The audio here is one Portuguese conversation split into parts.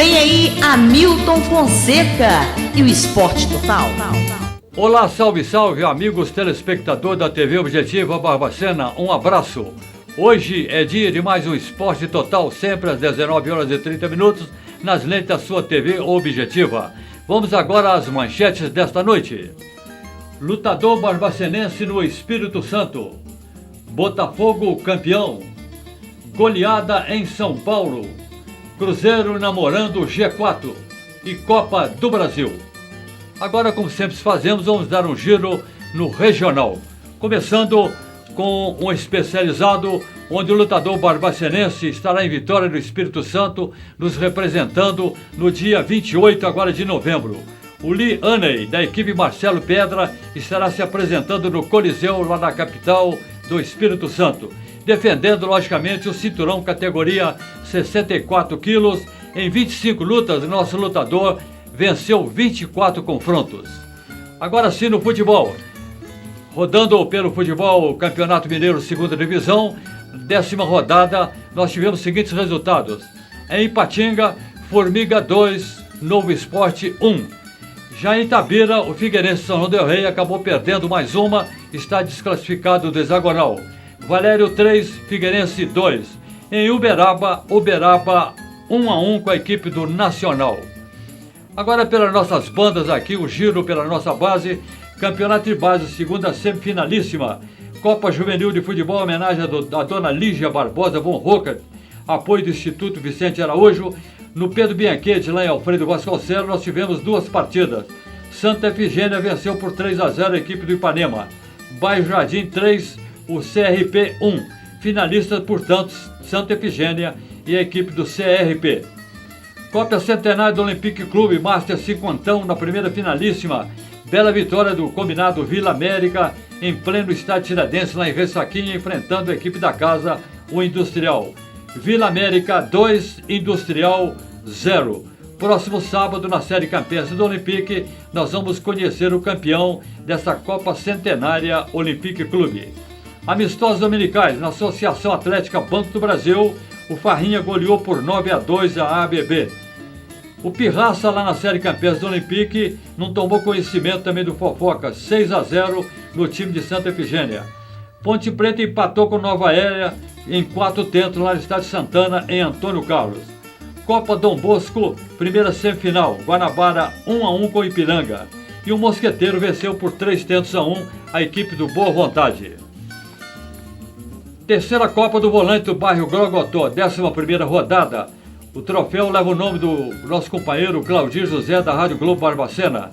Vem aí Hamilton Fonseca e o Esporte Total. Olá, salve, salve, amigos telespectadores da TV Objetiva Barbacena, um abraço. Hoje é dia de mais um Esporte Total, sempre às 19h30, nas lentes da sua TV Objetiva. Vamos agora às manchetes desta noite. Lutador barbacenense no Espírito Santo. Botafogo campeão. Goleada em São Paulo. Cruzeiro namorando o G4 e Copa do Brasil. Agora, como sempre fazemos, vamos dar um giro no regional. Começando com um especializado, onde o lutador barbacenense estará em Vitória do Espírito Santo, nos representando no dia 28 agora de novembro. O Lee Haney, da equipe Marcelo Pedra, estará se apresentando no Coliseu, lá na capital do Espírito Santo, defendendo, logicamente, o cinturão categoria 64 quilos. Em 25 lutas, nosso lutador venceu 24 confrontos. Agora sim, no futebol. Rodando pelo futebol, Campeonato Mineiro, segunda divisão, 10ª rodada, nós tivemos os seguintes resultados. Em Ipatinga, Formiga 2, Novo Esporte 1. Já em Itabira, o Figueirense São João del Rei acabou perdendo mais uma, está desclassificado do hexagonal. Valério 3, Figueirense 2. Em Uberaba 1-1 com a equipe do Nacional. Agora, pelas nossas bandas aqui, o giro pela nossa base. Campeonato de base, segunda semifinalíssima. Copa Juvenil de Futebol, homenagem à dona Lígia Barbosa von Roca, apoio do Instituto Vicente Araújo. No Pedro Bianchetti, lá em Alfredo Vasconcelos, nós tivemos duas partidas. Santa Efigênia venceu por 3-0 a equipe do Ipanema. Bairro Jardim 3, o CRP 1. Finalistas, portanto, Santa Efigênia e a equipe do CRP. Copa Centenário do Olympique Clube, Master 50 na primeira finalíssima. Bela vitória do combinado Vila América, em pleno estádio Tiradentes, lá em Ressaquinha, enfrentando a equipe da casa, o Industrial. Vila América 2, Industrial 0. Próximo sábado, na série Campeões do Olympique, nós vamos conhecer o campeão dessa Copa Centenária Olympique Clube. Amistosos dominicais, na Associação Atlética Banco do Brasil, o Farrinha goleou por 9-2 a ABB. O Pirraça, lá na série Campeões do Olympique, não tomou conhecimento também do Fofoca, 6-0 no time de Santa Efigênia. Ponte Preta empatou com Nova Aérea em 4 tentos lá no estádio Santana, em Antônio Carlos. Copa Dom Bosco, primeira semifinal, Guanabara 1-1 com Ipiranga. E o Mosqueteiro venceu por 3-1 a equipe do Boa Vontade. Terceira Copa do Volante do bairro Grogotó, 11ª rodada. O troféu leva o nome do nosso companheiro Claudir José, da Rádio Globo Barbacena.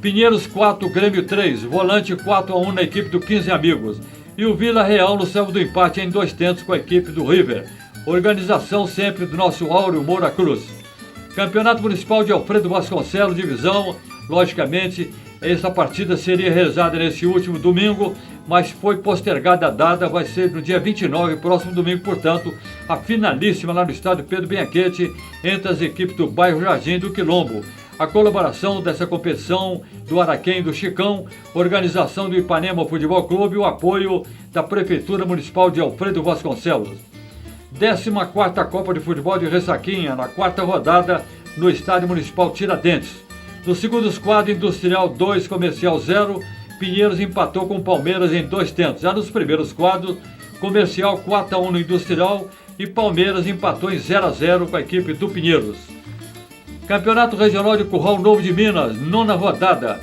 Pinheiros 4, Grêmio 3, Volante 4-1 na equipe do 15 Amigos. E o Vila Real no servo do empate em 2 tentos com a equipe do River. Organização sempre do nosso Áureo Moura Cruz. Campeonato Municipal de Alfredo Vasconcelos, divisão, logicamente, essa partida seria realizada nesse último domingo, mas foi postergada a data, vai ser no dia 29, próximo domingo, portanto, a finalíssima lá no estádio Pedro Bianchetti, entre as equipes do bairro Jardim e do Quilombo. A colaboração dessa competição do Araquém e do Chicão, organização do Ipanema Futebol Clube e o apoio da Prefeitura Municipal de Alfredo Vasconcelos. 14ª Copa de Futebol de Ressaquinha, na 4ª rodada, no Estádio Municipal Tiradentes. No segundo quadro, Industrial 2, Comercial 0, Pinheiros empatou com Palmeiras em 2 tentos. Já nos primeiros quadros, Comercial 4-1 no Industrial e Palmeiras empatou em 0-0 com a equipe do Pinheiros. Campeonato Regional de Curral Novo de Minas, 9ª rodada.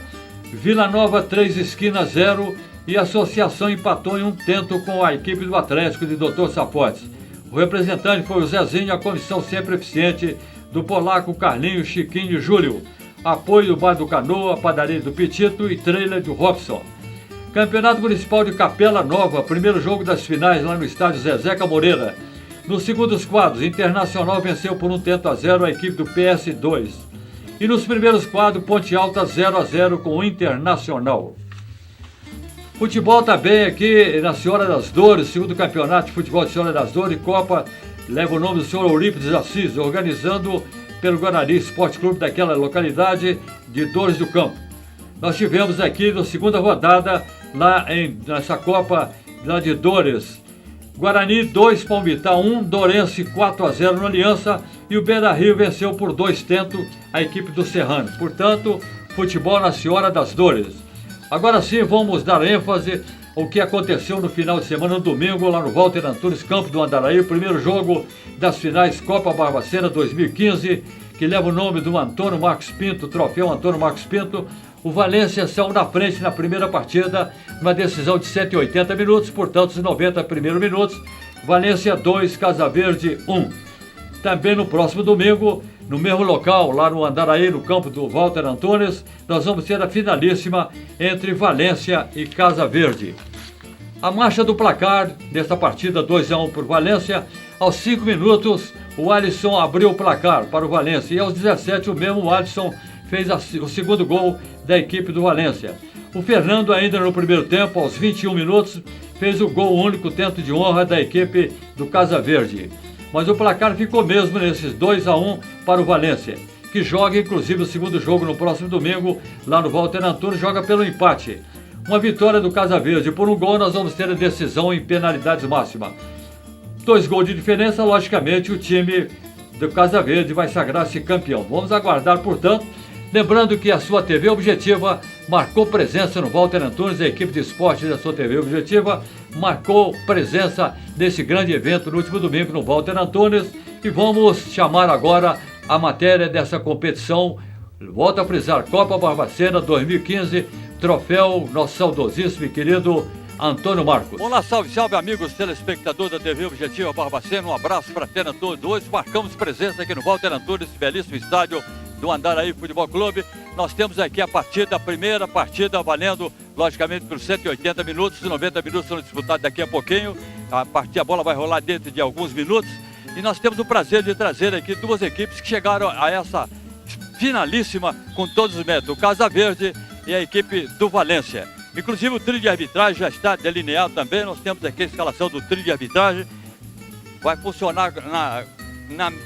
Vila Nova 3, Esquina 0 e a Associação empatou em 1 tento com a equipe do Atlético de Dr. Sapotes. O representante foi o Zezinho e a comissão sempre eficiente do Polaco, Carlinho, Chiquinho e Júlio. Apoio do Bar do Canoa, Padaria do Pitito e Trailer do Robson. Campeonato Municipal de Capela Nova, primeiro jogo das finais lá no estádio Zezeca Moreira. Nos segundos quadros, Internacional venceu por 1-0 a equipe do PS2. E nos primeiros quadros, Ponte Alta 0-0 com o Internacional. Futebol também aqui na Senhora das Dores, segundo campeonato de futebol de Senhora das Dores, Copa, leva o nome do senhor Eurípides Assis, organizando pelo Guarani Esporte Clube daquela localidade de Dores do Campo. Nós tivemos aqui na segunda rodada, lá nessa Copa lá de Dores, Guarani 2, Palmital 1, Dourense 4-0 no Aliança, e o Beira-Rio venceu por 2-0 a equipe do Serrano. Portanto, futebol na Senhora das Dores. Agora sim, vamos dar ênfase ao que aconteceu no final de semana, no domingo, lá no Walter Antunes, campo do Andaraí, o primeiro jogo das finais Copa Barbacena 2015, que leva o nome do Antônio Marcos Pinto, troféu Antônio Marcos Pinto. O Valência saiu na frente na primeira partida, numa decisão de 180 minutos, portanto, os 90 primeiros minutos, Valência 2, Casa Verde 1. Também no próximo domingo, no mesmo local, lá no Andaraí, no campo do Walter Antunes, nós vamos ter a finalíssima entre Valência e Casa Verde. A marcha do placar desta partida, 2-1 por Valência. Aos 5 minutos, o Alisson abriu o placar para o Valência e aos 17 o mesmo Alisson fez o segundo gol da equipe do Valência. O Fernando, ainda no primeiro tempo, aos 21 minutos, fez o gol único, tento de honra da equipe do Casa Verde. Mas o placar ficou mesmo nesses 2-1 para o Valência, que joga inclusive o segundo jogo no próximo domingo, lá no Walter Antunes, joga pelo empate. Uma vitória do Casa Verde por um gol, nós vamos ter a decisão em penalidades máxima. 2 gols de diferença, logicamente o time do Casa Verde vai sagrar-se campeão. Vamos aguardar, portanto, lembrando que a sua TV Objetiva marcou presença no Walter Antunes, a equipe de esporte da sua TV Objetiva marcou presença nesse grande evento no último domingo no Walter Antunes, e vamos chamar agora a matéria dessa competição. Volto a frisar, Copa Barbacena 2015, troféu nosso saudosíssimo e querido Antônio Marcos. Olá, salve, salve amigos telespectadores da TV Objetiva Barbacena, um abraço fraterno a todos. Hoje marcamos presença aqui no Walter Antunes, belíssimo estádio do Andaraí Futebol Clube. Nós temos aqui a primeira partida valendo, logicamente, por 180 minutos, os 90 minutos são disputados daqui a pouquinho, a bola vai rolar dentro de alguns minutos, e nós temos o prazer de trazer aqui duas equipes que chegaram a essa finalíssima com todos os méritos, o Casa Verde e a equipe do Valência. Inclusive o trio de arbitragem já está delineado também, nós temos aqui a escalação do trio de arbitragem, vai funcionar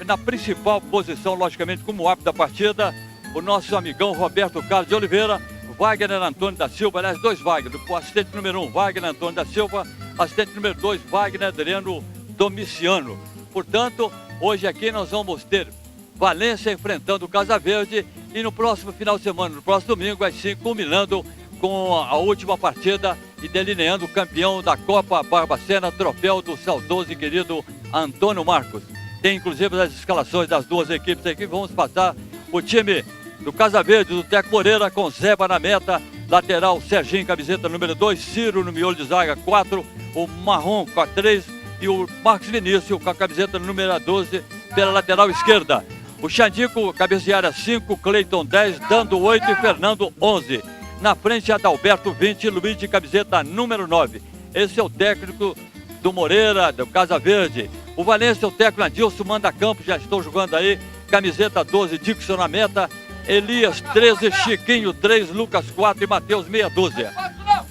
na principal posição, logicamente, como árbitro da partida, o nosso amigão Roberto Carlos de Oliveira, Wagner Antônio da Silva, aliás, 2 Wagner, o assistente número 1, Wagner Antônio da Silva, assistente número 2, Wagner Adriano Domiciano. Portanto, hoje aqui nós vamos ter Valência enfrentando o Casa Verde e no próximo final de semana, no próximo domingo, assim, culminando com a última partida e delineando o campeão da Copa Barbacena, troféu do saudoso e querido Antônio Marcos. Tem inclusive as escalações das duas equipes aqui. Vamos passar o time do Casa Verde, do Teco Moreira, com Zeba na meta, lateral Serginho, camiseta número 2, Ciro no miolo de zaga 4, o Marrom com a 3 e o Marcos Vinícius com a camiseta número 12 pela lateral esquerda. O Xandico, cabeça de área 5, Cleiton 10, Dando 8 e Fernando 11. Na frente, Adalberto 20, Luiz de camiseta número 9. Esse é o técnico do Moreira, do Casa Verde. O Valência, o técnico Adilson manda campo, já estou jogando aí, camiseta 12, Dixon na meta, Elias 13, Chiquinho 3, Lucas 4 e Matheus meia dúzia.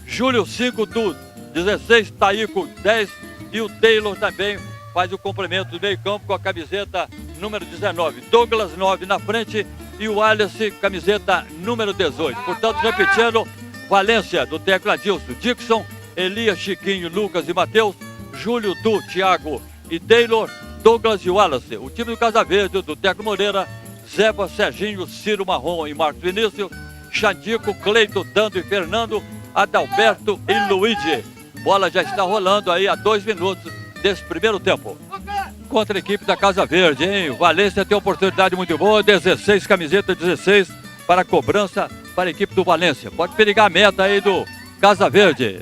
Júlio 5 do 16, Taíco 10 e o Taylor também faz o complemento do meio campo com a camiseta número 19. Douglas 9 na frente e o Alice, camiseta número 18. Portanto, repetindo, Valência do técnico Adilson, Dixon, Elias, Chiquinho, Lucas e Matheus, Júlio, Du, Thiago e Taylor, Douglas e Wallace. O time do Casa Verde, do Teco Moreira, Zeba, Serginho, Ciro Marrom e Marcos Vinícius, Xandico, Cleito, Dando e Fernando, Adalberto e Luigi. Bola já está rolando aí há 2 minutos desse primeiro tempo. Contra a equipe da Casa Verde, hein? O Valência tem uma oportunidade muito boa, 16, camiseta 16 para a cobrança para a equipe do Valência. Pode perigar a meta aí do Casa Verde.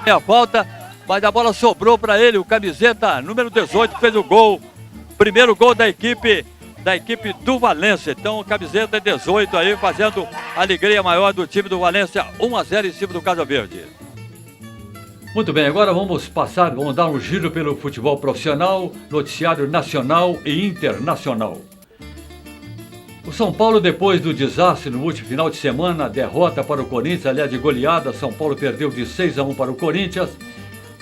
A falta, mas a bola sobrou para ele, o camiseta número 18 fez o gol, primeiro gol da equipe do Valência. Então, camiseta 18 aí, fazendo a alegria maior do time do Valência, 1-0 em cima do Casa Verde. Muito bem, agora vamos dar um giro pelo futebol profissional, noticiário nacional e internacional. O São Paulo, depois do desastre no último final de semana, derrota para o Corinthians, aliás, de goleada, São Paulo perdeu de 6-1 para o Corinthians.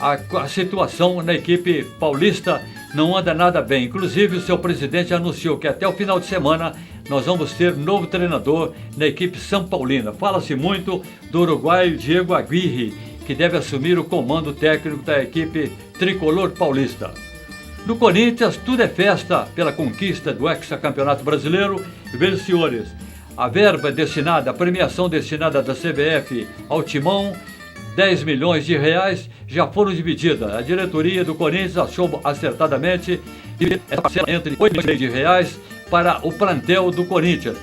A situação na equipe paulista não anda nada bem. Inclusive, o seu presidente anunciou que até o final de semana nós vamos ter novo treinador na equipe São Paulina. Fala-se muito do uruguaio Diego Aguirre, que deve assumir o comando técnico da equipe tricolor paulista. No Corinthians, tudo é festa pela conquista do hexacampeonato brasileiro. E vejam, senhores, a verba destinada, a premiação destinada da CBF ao Timão, 10 milhões de reais, já foram divididas. A diretoria do Corinthians achou acertadamente entre 8 milhões de reais para o plantel do Corinthians.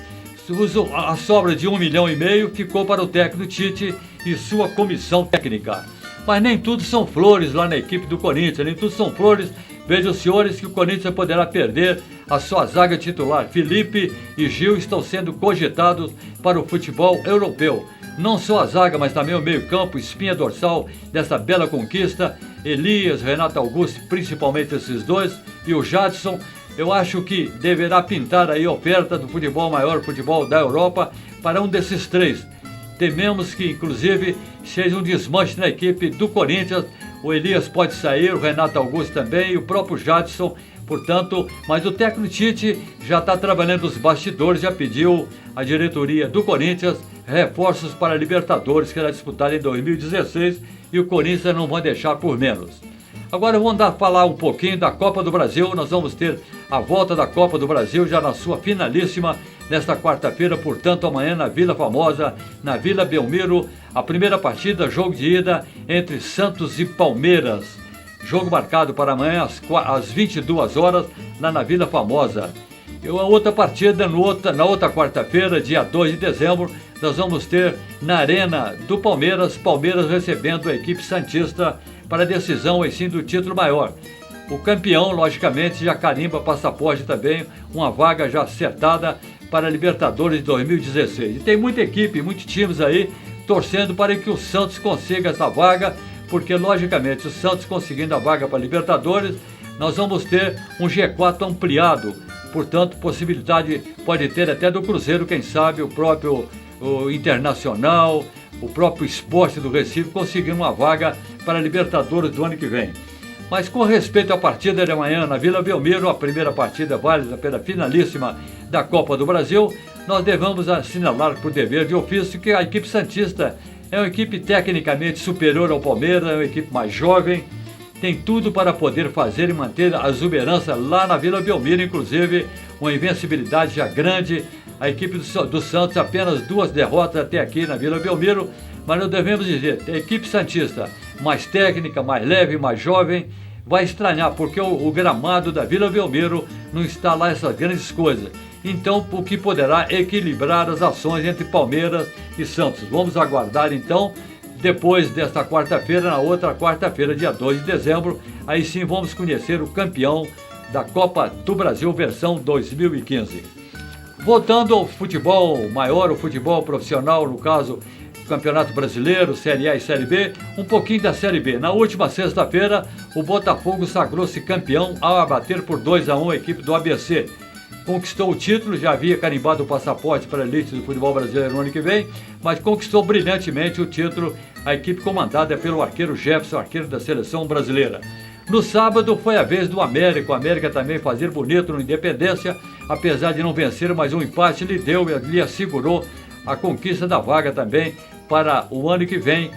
A sobra de 1,5 milhão ficou para o técnico Tite e sua comissão técnica. Mas nem tudo são flores lá na equipe do Corinthians, nem tudo são flores. Vejam, senhores, que o Corinthians poderá perder a sua zaga titular. Felipe e Gil estão sendo cogitados para o futebol europeu. Não só a zaga, mas também o meio-campo, espinha dorsal dessa bela conquista. Elias, Renato Augusto, principalmente esses dois, e o Jadson. Eu acho que deverá pintar aí a oferta do futebol maior, futebol da Europa, para um desses três. Tememos que, inclusive, seja um desmanche na equipe do Corinthians. O Elias pode sair, o Renato Augusto também e o próprio Jadson. Portanto, mas o técnico Tite já está trabalhando os bastidores, já pediu à diretoria do Corinthians reforços para a Libertadores, que era disputada em 2016, e o Corinthians não vai deixar por menos. Agora vamos falar um pouquinho da Copa do Brasil. Nós vamos ter a volta da Copa do Brasil já na sua finalíssima nesta quarta-feira, portanto amanhã na Vila Formosa, na Vila Belmiro, a primeira partida, jogo de ida entre Santos e Palmeiras. Jogo marcado para amanhã às 22 horas lá na Vila Formosa. E a outra partida na outra quarta-feira, dia 2 de dezembro, nós vamos ter na Arena do Palmeiras, Palmeiras recebendo a equipe santista para a decisão assim, do título maior. O campeão, logicamente, já carimba passaporte também, uma vaga já acertada para a Libertadores de 2016. E tem muita equipe, muitos times aí torcendo para que o Santos consiga essa vaga, porque, logicamente, o Santos conseguindo a vaga para a Libertadores, nós vamos ter um G4 ampliado. Portanto, possibilidade pode ter até do Cruzeiro, quem sabe, o próprio Internacional, o próprio Sport do Recife conseguindo uma vaga para a Libertadores do ano que vem. Mas com respeito à partida de amanhã na Vila Belmiro, a primeira partida válida pela finalíssima da Copa do Brasil, nós devemos assinalar por dever de ofício que a equipe santista é uma equipe tecnicamente superior ao Palmeiras, é uma equipe mais jovem, tem tudo para poder fazer e manter a exuberância lá na Vila Belmiro, inclusive uma invencibilidade já grande. A equipe do Santos apenas 2 derrotas até aqui na Vila Belmiro, mas nós devemos dizer, a equipe santista mais técnica, mais leve, mais jovem, vai estranhar, porque o gramado da Vila Belmiro não está lá essas grandes coisas. Então, o que poderá equilibrar as ações entre Palmeiras e Santos. Vamos aguardar, então, depois desta quarta-feira, na outra quarta-feira, dia 2 de dezembro, aí sim vamos conhecer o campeão da Copa do Brasil, versão 2015. Voltando ao futebol maior, o futebol profissional, no caso, Campeonato Brasileiro, Série A e Série B, um pouquinho da Série B. Na última sexta-feira, o Botafogo sagrou-se campeão ao abater por 2-1 a equipe do ABC. Conquistou o título, já havia carimbado o passaporte para a elite do futebol brasileiro no ano que vem, mas conquistou brilhantemente o título a equipe comandada pelo arqueiro Jefferson, arqueiro da seleção brasileira. No sábado foi a vez do América, o América também fazer bonito no Independência, apesar de não vencer, mas um empate lhe assegurou a conquista da vaga também para o ano que vem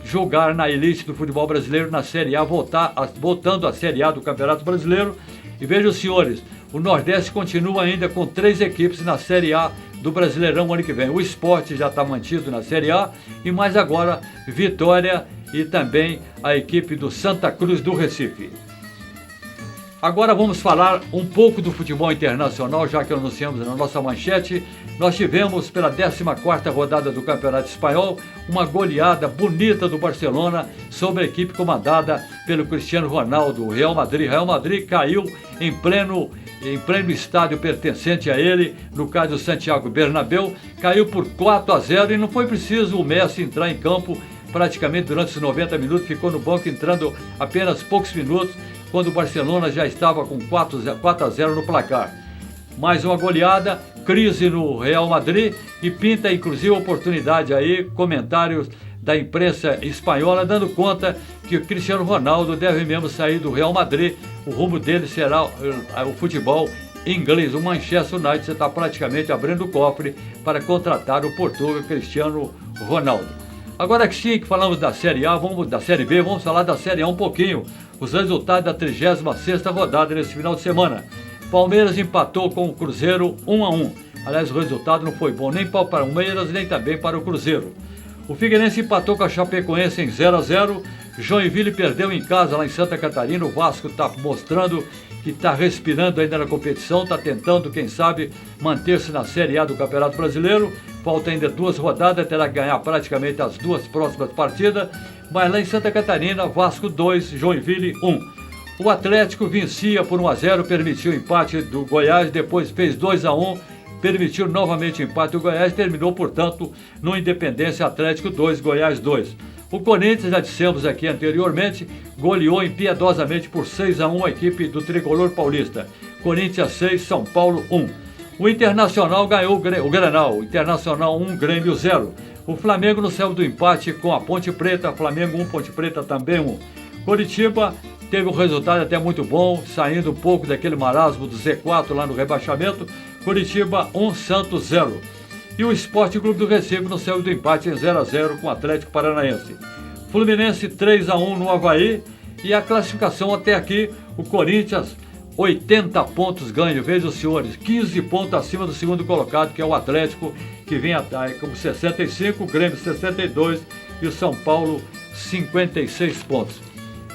jogar na elite do futebol brasileiro na Série A, voltando à Série A do Campeonato Brasileiro. E vejam, senhores, o Nordeste continua ainda com 3 equipes na Série A do Brasileirão ano que vem. O Sport já está mantido na Série A e mais agora Vitória e também a equipe do Santa Cruz do Recife. Agora vamos falar um pouco do futebol internacional, já que anunciamos na nossa manchete. Nós tivemos pela 14ª rodada do Campeonato Espanhol uma goleada bonita do Barcelona sobre a equipe comandada pelo Cristiano Ronaldo, o Real Madrid. Real Madrid caiu em pleno estádio pertencente a ele, no caso do Santiago Bernabéu, caiu por 4-0 e não foi preciso o Messi entrar em campo praticamente durante os 90 minutos, ficou no banco entrando apenas poucos minutos, quando o Barcelona já estava com 4-0 no placar. Mais uma goleada, crise no Real Madrid e pinta inclusive a oportunidade aí, comentários da imprensa espanhola, dando conta que o Cristiano Ronaldo deve mesmo sair do Real Madrid. O rumo dele será o futebol inglês. O Manchester United está praticamente abrindo o cofre para contratar o português Cristiano Ronaldo. Agora que sim, que falamos da Série A, da Série B, vamos falar da Série A um pouquinho. Os resultados da 36ª rodada nesse final de semana. Palmeiras empatou com o Cruzeiro 1-1. Aliás, o resultado não foi bom nem para o Palmeiras, nem também para o Cruzeiro. O Figueirense empatou com a Chapecoense em 0-0. Joinville perdeu em casa lá em Santa Catarina. O Vasco está mostrando que está respirando ainda na competição, está tentando, quem sabe, manter-se na Série A do Campeonato Brasileiro. Falta ainda 2 rodadas, terá que ganhar praticamente as 2 próximas partidas. Mas lá em Santa Catarina, Vasco 2, Joinville 1. O Atlético vencia por 1-0, permitiu o empate do Goiás, depois fez 2-1, permitiu novamente o empate do Goiás, terminou, portanto, no Independência Atlético 2, Goiás 2. O Corinthians, já dissemos aqui anteriormente, goleou impiedosamente por 6-1 a equipe do Tricolor Paulista. Corinthians 6, São Paulo 1. O Internacional ganhou o Grenal, Internacional 1, Grêmio 0. O Flamengo não saiu do empate com a Ponte Preta, Flamengo 1, Ponte Preta também 1. Coritiba teve um resultado até muito bom, saindo um pouco daquele marasmo do Z4 lá no rebaixamento. Coritiba 1, Santos 0. E o Esporte Clube do Recife não saiu do empate em 0-0 com o Atlético Paranaense. Fluminense 3-1 no Avaí. E a classificação até aqui, o Corinthians 80 pontos ganho, vejam os senhores, 15 pontos acima do segundo colocado, que é o Atlético, que vem com 65, o Grêmio 62 e o São Paulo 56 pontos.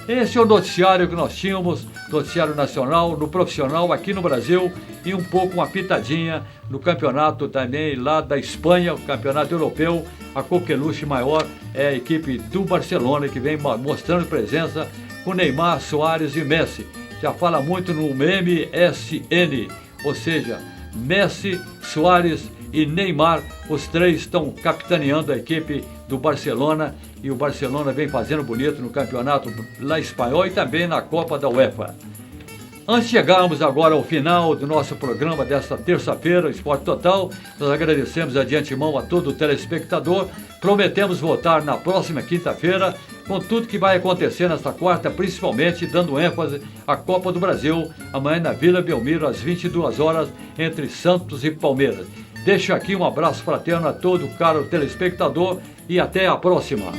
Esse é o noticiário que nós tínhamos, noticiário nacional, no profissional aqui no Brasil e um pouco uma pitadinha no campeonato também lá da Espanha, o campeonato europeu. A coqueluche maior é a equipe do Barcelona, que vem mostrando presença com Neymar, Suárez e Messi. Já fala muito no MSN, ou seja, Messi, Suárez e Neymar, os três estão capitaneando a equipe do Barcelona, e o Barcelona vem fazendo bonito no campeonato lá espanhol e também na Copa da UEFA. Antes de chegarmos agora ao final do nosso programa desta terça-feira, Esporte Total, nós agradecemos de antemão a todo o telespectador. Prometemos voltar na próxima quinta-feira com tudo que vai acontecer nesta quarta, principalmente dando ênfase à Copa do Brasil, amanhã na Vila Belmiro, às 22 horas, entre Santos e Palmeiras. Deixo aqui um abraço fraterno a todo o caro telespectador e até a próxima.